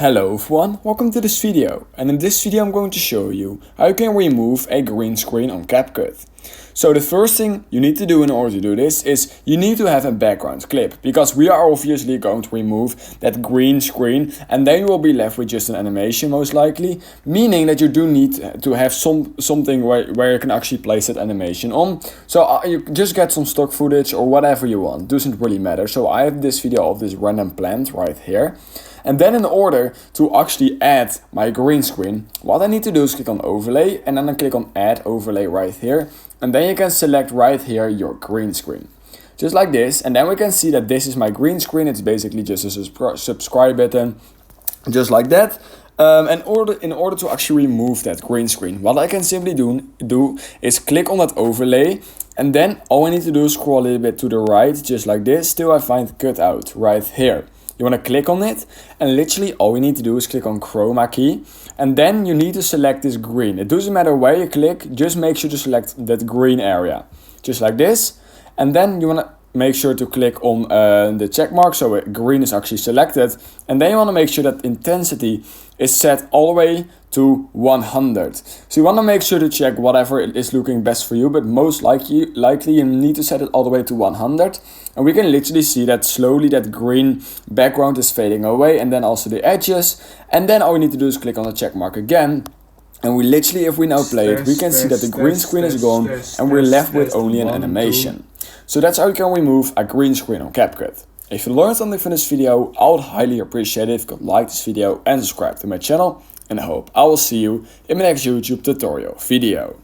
Hello everyone, welcome to this video, and in this video I'm going to show you how you can remove a green screen on CapCut. So the first thing you need to do in order to do this is you need to have a background clip, because we are obviously going to remove that green screen and then you will be left with just an animation most likely, meaning that you do need to have something where you can actually place that animation on. So you just get some stock footage or whatever you want, doesn't really matter. So I have this video of this random plant right here. And then in order to actually add my green screen, what I need to do is click on overlay and then I click on add overlay right here. And then you can select right here your green screen. Just like this. And then we can see that this is my green screen. It's basically just a subscribe button, just like that. In order to actually remove that green screen, what I can simply do is click on that overlay. And then all I need to do is scroll a little bit to the right, just like this, till I find cutout right here. You want to click on it, and literally all we need to do is click on chroma key, and then you need to select this green. It doesn't matter where you click, just make sure to select that green area, just like this. And then you want to make sure to click on the check mark, so green is actually selected. And then you want to make sure that intensity is set all the way to 100. So you want to make sure to check whatever is looking best for you, but most likely you need to set it all the way to 100. And we can literally see that slowly that green background is fading away, and then also the edges. And then all we need to do is click on the check mark again. And we literally, if we now play it, we can see that the green screen is gone and we're left with only an animation. So that's how you can remove a green screen on CapCut. If you learned something from this video, I would highly appreciate it if you could like this video and subscribe to my channel. And I hope I will see you in my next YouTube tutorial video.